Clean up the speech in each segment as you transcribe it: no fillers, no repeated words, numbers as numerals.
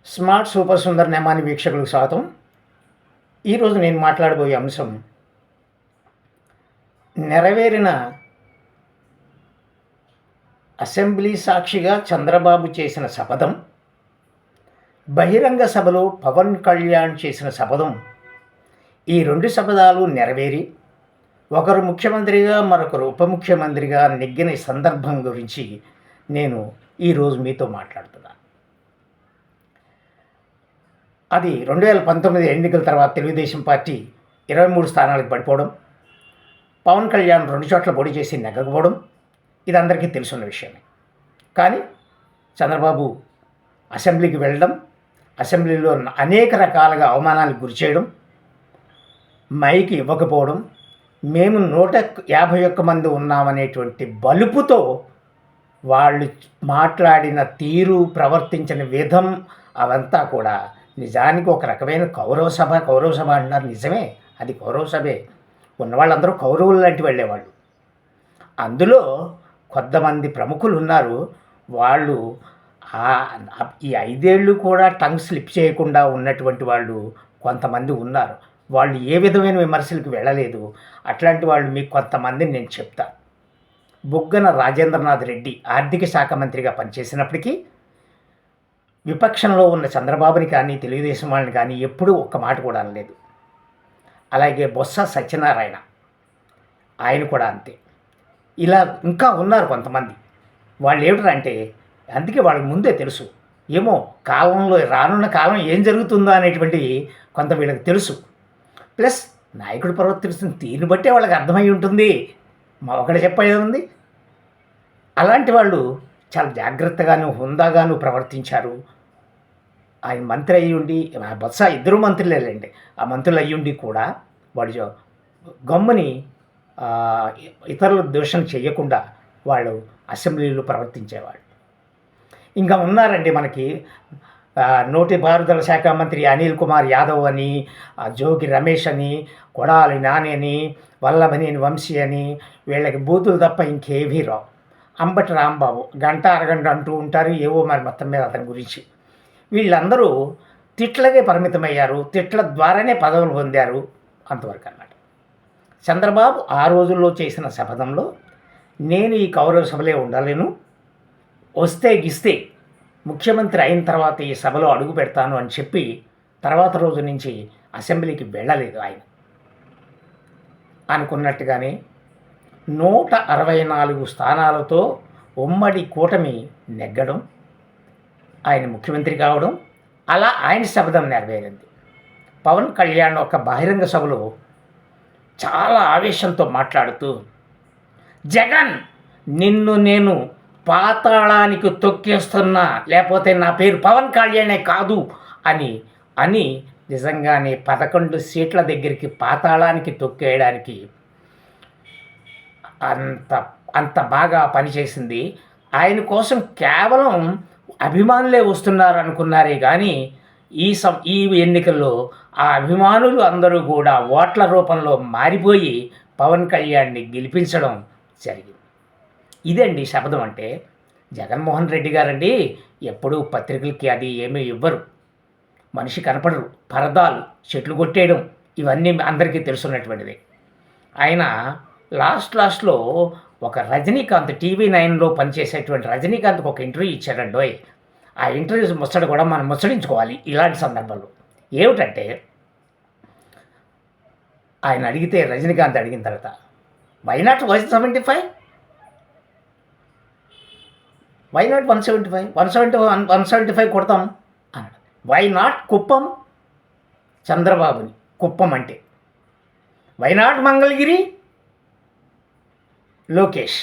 Smart super Sundar Nemani వీక్షకులకు స్వాగతం. ఈరోజు నేను మాట్లాడబోయే అంశం నెరవేరిన అసెంబ్లీ సాక్షిగా చంద్రబాబు చేసిన శపథం, బహిరంగ సభలో పవన్ కళ్యాణ్ చేసిన శపథం. ఈ రెండు శపథాలు నెరవేరి ఒకరు ముఖ్యమంత్రిగా మరొకరు ఉప ముఖ్యమంత్రిగా నెగ్గిన సందర్భం గురించి నేను ఈరోజు మీతో మాట్లాడుతున్నాను. అది 2019 ఎన్నికల తర్వాత తెలుగుదేశం పార్టీ 23 స్థానాలకు పడిపోవడం, పవన్ కళ్యాణ్ 2 చోట్ల పోటీ చేసి నెగ్గకపోవడం, ఇది అందరికీ తెలుసున్న విషయమే. కానీ చంద్రబాబు అసెంబ్లీకి వెళ్ళడం, అసెంబ్లీలో అనేక రకాలుగా అవమానాలకు గురి చేయడం, మైకి ఇవ్వకపోవడం, మేము 151 మంది ఉన్నామనేటువంటి బలుపుతో వాళ్ళు మాట్లాడిన తీరు, ప్రవర్తించిన విధం అవంతా కూడా నిజానికి ఒక రకమైన కౌరవ సభ అంటున్నారు. నిజమే, అది కౌరవ సభే. ఉన్నవాళ్ళందరూ కౌరవులు లాంటి వెళ్ళేవాళ్ళు. అందులో కొంతమంది ప్రముఖులు ఉన్నారు. వాళ్ళు ఈ 5 ఏళ్ళు కూడా టంగ్ స్లిప్ చేయకుండా ఉన్నటువంటి వాళ్ళు కొంతమంది ఉన్నారు. వాళ్ళు ఏ విధమైన విమర్శలకు వెళ్ళలేదు. అట్లాంటి వాళ్ళు మీకు కొంతమందిని నేను చెప్తాను. బుగ్గన రాజేంద్రనాథ్ రెడ్డి ఆర్థిక శాఖ మంత్రిగా పనిచేసినప్పటికీ విపక్షంలో ఉన్న చంద్రబాబుని కానీ తెలుగుదేశం వాళ్ళని కానీ ఎప్పుడూ ఒక్క మాట కూడా అనలేదు. అలాగే బొత్స సత్యనారాయణ, ఆయన కూడా అంతే. ఇలా ఇంకా ఉన్నారు కొంతమంది. వాళ్ళు ఏమిటంటే, అందుకే వాళ్ళకి ముందే తెలుసు, ఏమో కాలంలో రానున్న కాలం ఏం జరుగుతుందో అనేటువంటివి కొంత వీళ్ళకి తెలుసు. ప్లస్ నాయకుడు ప్రవర్తిస్తున్న తీరుని బట్టే వాళ్ళకి అర్థమై ఉంటుంది. మా ఒకటి చెప్పేది ఉంది. అలాంటి వాళ్ళు చాలా జాగ్రత్తగాను హుందాగాను ప్రవర్తించారు. ఆయన మంత్రి అయ్యుండి, బొత్స 2 మంత్రులేనండి, ఆ మంత్రులు అయ్యుండి కూడా వాడు గమ్ముని ఇతరుల దోషం చేయకుండా వాళ్ళు అసెంబ్లీలో ప్రవర్తించేవాళ్ళు. ఇంకా ఉన్నారండి మనకి పారుదల శాఖ మంత్రి అనిల్ కుమార్ యాదవ్ అని, జోగి రమేష్ అని, కొడాలి నాని అని, వల్లభనేని వంశీ అని, వీళ్ళకి బూతులు తప్ప ఇంకేవీ రావు. అంబటి రాంబాబు గంట అరగంట అంటూ ఉంటారు ఏవో మరి మొత్తం మీద అతని గురించి. వీళ్ళందరూ తిట్లకే పరిమితమయ్యారు, తిట్ల ద్వారానే పదవులు పొందారు, అంతవరకు అన్నమాట. చంద్రబాబు ఆ రోజుల్లో చేసిన శపథంలో, నేను ఈ కౌరవ సభలే ఉండలేను, వస్తే గిస్తే ముఖ్యమంత్రి అయిన తర్వాత ఈ సభలో అడుగు పెడతాను అని చెప్పి తర్వాత రోజు నుంచి అసెంబ్లీకి వెళ్ళలేదు. ఆయన అనుకున్నట్టుగానే 164 స్థానాలతో ఉమ్మడి కూటమి నెగ్గడం, ఆయన ముఖ్యమంత్రి కావడం, అలా ఆయన శపథం నెరవేరింది. పవన్ కళ్యాణ్ ఒక బహిరంగ సభలో చాలా ఆవేశంతో మాట్లాడుతూ, జగన్ నిన్ను నేను పాతాళానికి తొక్కేస్తున్నా, లేకపోతే నా పేరు పవన్ కళ్యాణే కాదు అని నిజంగానే 11 సీట్ల దగ్గరికి పాతాళానికి తొక్కేయడానికి అంత బాగా పనిచేసింది. ఆయన కోసం కేవలం అభిమానులే వస్తున్నారు అనుకున్నారే కానీ ఈ ఎన్నికల్లో ఆ అభిమానులు అందరూ కూడా ఓట్ల రూపంలో మారిపోయి పవన్ కళ్యాణ్ని గెలిపించడం జరిగింది. ఇదండి శపథం అంటే. జగన్మోహన్ రెడ్డి గారండి ఎప్పుడూ పత్రికలకి అది ఏమీ ఇవ్వరు, మనిషి కనపడరు, పరదాలు, చెట్లు కొట్టేయడం, ఇవన్నీ అందరికీ తెలుసున్నటువంటిది. ఆయన లాస్ట్లో ఒక రజనీకాంత్, TV9లో పనిచేసేటువంటి రజనీకాంత్కి ఒక ఇంటర్వ్యూ ఇచ్చాడండి. ఆ ఇంటర్వ్యూస్ ముచ్చట కూడా మనం ముచ్చడించుకోవాలి ఇలాంటి సందర్భంలో. ఏమిటంటే, ఆయన అడిగితే, రజనీకాంత్ అడిగిన తర్వాత, వై నాట్ 175, వై నాట్ 175, 175 కొడతాం అన్నాడు. వై నాట్ కుప్పం, చంద్రబాబుని కుప్పం అంటే, వై నాట్ మంగళగిరి, లోకేష్.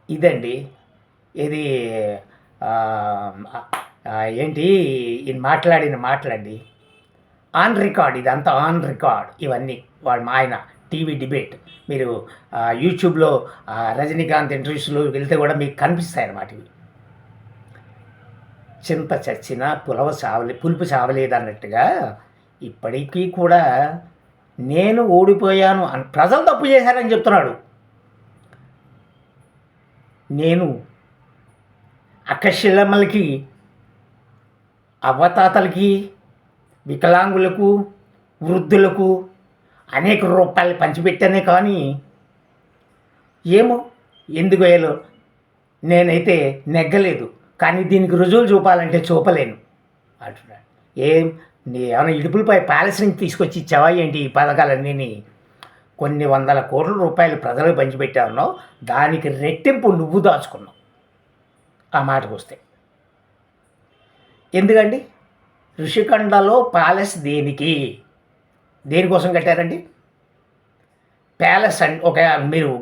ఇదండి ఇది ఏంటి ఇది మాట్లాడండి ఆన్ రికార్డ్, ఇదంతా ఆన్ రికార్డ్. ఇవన్నీ ఆయన టీవీ డిబేట్ మీరు యూట్యూబ్లో రజనీకాంత్ ఇంటర్వ్యూస్లో వెళ్తే కూడా మీకు కనిపిస్తాయి అన్నమాట. ఇవి చింత చచ్చినా పులుపు చావలేదు అన్నట్టుగా ఇప్పటికీ కూడా నేను ఓడిపోయాను అని ప్రజలు తప్పు చేశారని చెప్తున్నాడు. నేను అక్కశిల్లమ్మలకి అవ్వతాతలకి, వికలాంగులకు, వృద్ధులకు అనేక రూపాయలు పంచిపెట్టానే కానీ ఏమో ఎందుకు వేయాలో నేనైతే నెగ్గలేదు. కానీ దీనికి రుజువులు చూపాలంటే చూపలేను అంటున్నాడు. ఏం ఏమైనా ఇడుపులపై ప్యాలెస్ నుంచి తీసుకొచ్చి ఇచ్చావా ఏంటి ఈ పథకాలన్నీ? కొన్ని వందల కోట్ల రూపాయలు ప్రజలకు పంచిపెట్టావున్నావు, దానికి రెట్టింపు నువ్వు దాచుకున్నావు. ఆ మాటకు వస్తే ఎందుకండి ఋషికొండలో ప్యాలెస్ దేనికోసం కట్టారండి? ప్యాలెస్ అండ్ మీరు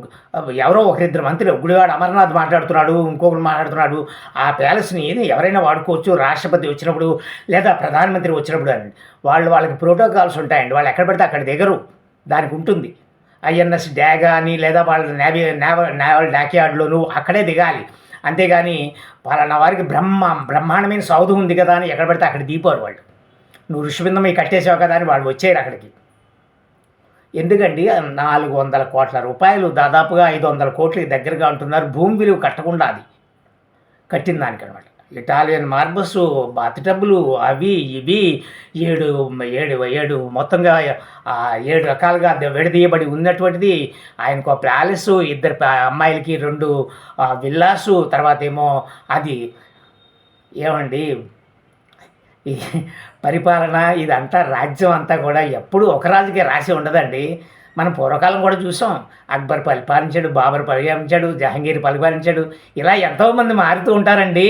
ఎవరో ఒకరిద్దరు మంత్రులు గుడివాడ అమర్నాథ్ మాట్లాడుతున్నాడు, ఇంకొకరు మాట్లాడుతున్నాడు. ఆ ప్యాలెస్ని ఎవరైనా వాడుకోవచ్చు, రాష్ట్రపతి వచ్చినప్పుడు లేదా ప్రధానమంత్రి వచ్చినప్పుడు అని. వాళ్ళకి ప్రోటోకాల్స్ ఉంటాయండి. వాళ్ళు ఎక్కడ పడితే అక్కడ దిగరు, దానికి ఉంటుంది. ఐఎన్ఎస్ డ్యాగ్ అని లేదా వాళ్ళ నేవల్ డాక్యార్డ్లోనూ అక్కడే దిగాలి. అంతేగాని పలానా వారికి బ్రహ్మాండమైన సౌధం ఉంది కదా అని ఎక్కడ పడితే అక్కడ దిగిపోరు వాళ్ళు. నువ్వు ఋషిబిందం కట్టేసావు కదా అని వాళ్ళు వచ్చేయరు అక్కడికి. ఎందుకండి 400 కోట్ల రూపాయలు, దాదాపుగా 500 కోట్లకి దగ్గరగా ఉంటున్నారు. భూమి విలువ కట్టకుండా అది కట్టిన దానికి అనమాట. ఇటాలియన్ మార్బల్స్, బాతిటబ్బులు, అవి ఇవి 7 మొత్తంగా 7 రకాలుగా విడదీయబడి ఉన్నటువంటిది. ఆయనకు ప్యాలెస్, 2 అమ్మాయిలకి 2 విల్లాసు, తర్వాత ఏమో అది ఏమండి ఈ పరిపాలన ఇదంతా రాజ్యం అంతా కూడా ఎప్పుడు ఒక రాజుకే రాసి ఉండదండి. మనం పూర్వకాలం కూడా చూసాం. అక్బర్ పరిపాలించాడు, బాబర్ పరిపాలించాడు, జహంగీర్ పరిపాలించాడు. ఇలా ఎంతోమంది మారుతూ ఉంటారండి.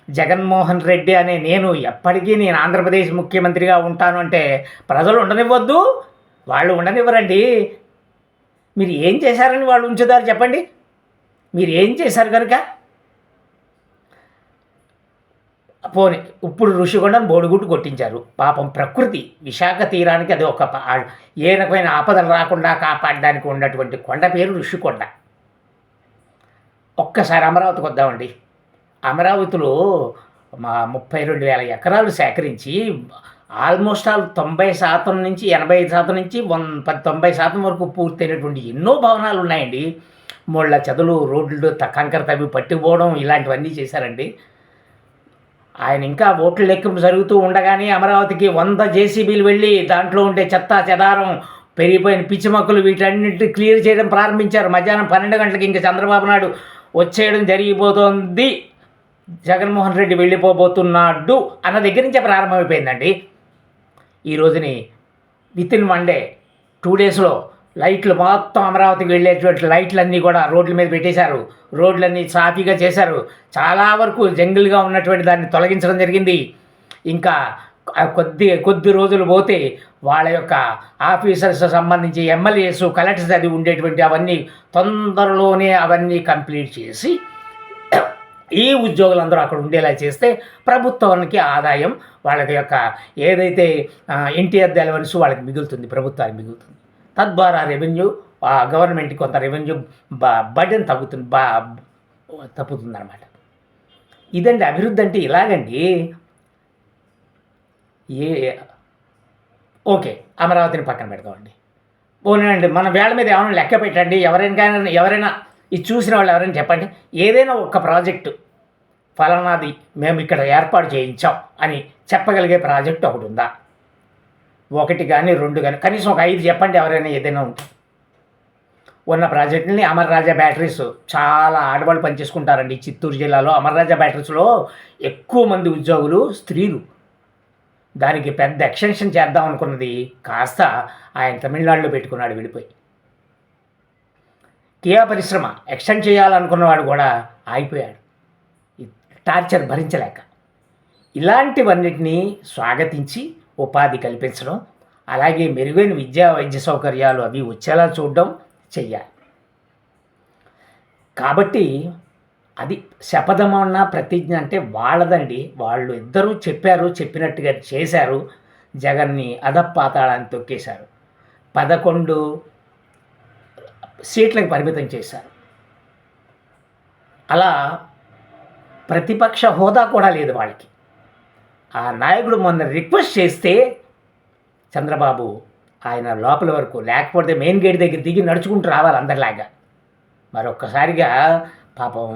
జగన్మోహన్ రెడ్డి అనే నేను ఎప్పటికీ ఆంధ్రప్రదేశ్ ముఖ్యమంత్రిగా ఉంటాను అంటే ప్రజలు ఉండనివ్వద్దు, వాళ్ళు ఉండనివ్వరండి. మీరు ఏం చేశారని వాళ్ళు ఉంచుతారు చెప్పండి? మీరు ఏం చేశారు కనుక? పోనీ ఇప్పుడు ఋషికొండను బోడిగుట్టు కొట్టించారు. పాపం ప్రకృతి విశాఖ తీరానికి అది ఒక ఏ రకమైన ఆపదలు రాకుండా కాపాడడానికి ఉన్నటువంటి కొండ పేరు ఋషికొండ. ఒక్కసారి అమరావతికి వద్దామండి. అమరావతిలో 32,000 ఎకరాలు సేకరించి ఆల్మోస్ట్ 90% నుంచి 85% నుంచి 90% వరకు పూర్తయినటువంటి ఎన్నో భవనాలు ఉన్నాయండి. ముళ్ళ చదులు, రోడ్లు కంకర తవ్వి పట్టుకుపోవడం ఇలాంటివన్నీ చేశారండి. ఆయన ఇంకా ఓట్ల లెక్కింపు జరుగుతూ ఉండగానే అమరావతికి 100 జేసీబీలు వెళ్ళి దాంట్లో ఉండే చెత్త చెదారం, పెరిగిపోయిన పిచ్చి మొక్కలు వీటన్నిటి క్లియర్ చేయడం ప్రారంభించారు. మధ్యాహ్నం 12 గంటలకి ఇంకా చంద్రబాబు నాయుడు వచ్చేయడం జరిగిపోతుంది, జగన్మోహన్ రెడ్డి వెళ్ళిపోబోతున్నాడు అన్న దగ్గర నుంచే ప్రారంభమైపోయిందండి. ఈ రోజుని వితిన్ 1 డే 2 డేస్లో లైట్లు మొత్తం అమరావతికి వెళ్ళేటువంటి లైట్లన్నీ కూడా రోడ్ల మీద పెట్టేశారు. రోడ్లన్నీ సాఫీగా చేశారు. చాలా వరకు జంగిల్గా ఉన్నటువంటి దాన్ని తొలగించడం జరిగింది. ఇంకా కొద్ది రోజులు పోతే వాళ్ళ యొక్క ఆఫీసర్స్ సంబంధించి ఎమ్మెల్యేస్, కలెక్టర్స్ అది ఉండేటువంటి అవన్నీ తొందరలోనే అవన్నీ కంప్లీట్ చేసి ఈ ఉద్యోగులందరూ అక్కడ ఉండేలా చేస్తే ప్రభుత్వానికి ఆదాయం, వాళ్ళకి యొక్క ఏదైతే ఇంటి అద్దె అలవెన్స్ వాళ్ళకి మిగులుతుంది, ప్రభుత్వానికి మిగులుతుంది. తద్వారా రెవెన్యూ, గవర్నమెంట్కి కొంత రెవెన్యూ బర్డెన్ తప్పుతుంది అన్నమాట. ఇదండి అభివృద్ధి అంటే ఇలాగండి. ఓకే, అమరావతిని పక్కన పెడతామండి. పోనండి మన వేళ మీద ఏమైనా లెక్క పెట్టండి. ఎవరైనా ఇది చూసిన వాళ్ళు ఎవరైనా చెప్పండి. ఏదైనా ఒక ప్రాజెక్టు ఫలానాది మేము ఇక్కడ ఏర్పాటు చేయించాం అని చెప్పగలిగే ప్రాజెక్టు ఒకటి ఉందా? 1 కానీ 2 కానీ కనీసం ఒక 5 చెప్పండి ఎవరైనా ఏదైనా ఉంటే. ఉన్న ప్రాజెక్టుని అమర్ రాజా బ్యాటరీస్ చాలా ఆడవాళ్ళు పనిచేసుకుంటారండి. చిత్తూరు జిల్లాలో అమర్ రాజా బ్యాటరీస్లో ఎక్కువ మంది ఉద్యోగులు స్త్రీలు. దానికి పెద్ద ఎక్స్టెన్షన్ చేద్దాం అనుకున్నది కాస్త ఆయన తమిళనాడులో పెట్టుకున్నాడు వెళ్ళిపోయి. కియా పరిశ్రమ ఎక్స్టెండ్ చేయాలనుకున్నవాడు కూడా ఆగిపోయాడు, టార్చర్ భరించలేక. ఇలాంటివన్నిటినీ స్వాగతించి ఉపాధి కల్పించడం, అలాగే మెరుగైన విద్యా వైద్య సౌకర్యాలు అవి వచ్చేలా చూడడం చెయ్యాలి. కాబట్టి అది శపథమన్న ప్రతిజ్ఞ అంటే వాళ్ళదండి. వాళ్ళు ఇద్దరూ చెప్పారు, చెప్పినట్టుగా చేశారు. జగన్ని అధపాతాళాన్ని తొక్కేశారు. 11 సీట్లకు పరిమితం చేశారు. అలా ప్రతిపక్ష హోదా కూడా లేదు వాళ్ళకి. ఆ నాయకుడు మొన్న రిక్వెస్ట్ చేస్తే చంద్రబాబు ఆయన లోపల వరకు, లేకపోతే మెయిన్ గేట్ దగ్గర దిగి నడుచుకుంటూ రావాలి అందరిలాగా. మరొక్కసారిగా పాపం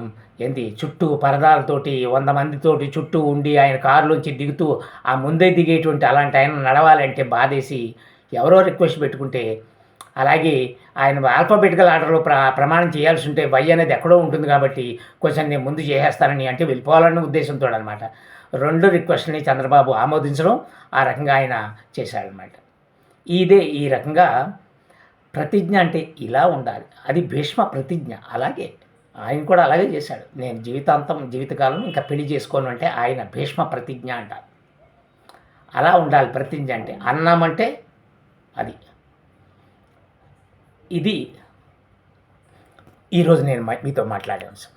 ఏంది చుట్టూ పరదాలతోటి 100 మందితోటి చుట్టూ ఉండి ఆయన కారులోంచి దిగుతూ ఆ ముందే దిగేటువంటి అలాంటి ఆయన నడవాలంటే బాధేసి ఎవరో రిక్వెస్ట్ పెట్టుకుంటే, అలాగే ఆయన ఆల్ఫాబెటికల్ ఆర్డర్‌లో ప్రమాణం చేయాల్సి ఉంటే వై అనేది ఎక్కడో ఉంటుంది కాబట్టి కొంచెం నేను ముందు చేసేస్తానని అంటే వెళ్ళిపోవాలన్న ఉద్దేశంతోడనమాట. 2 రిక్వెస్ట్‌ని చంద్రబాబు ఆమోదించడం, ఆ రకంగా ఆయన చేశాడనమాట. ఈ రకంగా ప్రతిజ్ఞ అంటే ఇలా ఉండాలి. అది భీష్మ ప్రతిజ్ఞ. అలాగే ఆయన కూడా అలాగే చేశాడు. నేను జీవితకాలం ఇంకా పెళ్లి చేసుకోను అంటే ఆయన భీష్మ ప్రతిజ్ఞ అంటారు. అలా ఉండాలి ప్రతిజ్ఞ అంటే. అన్నామంటే అది. ఇది ఈరోజు నేను మీతో మాట్లాడే అంశం.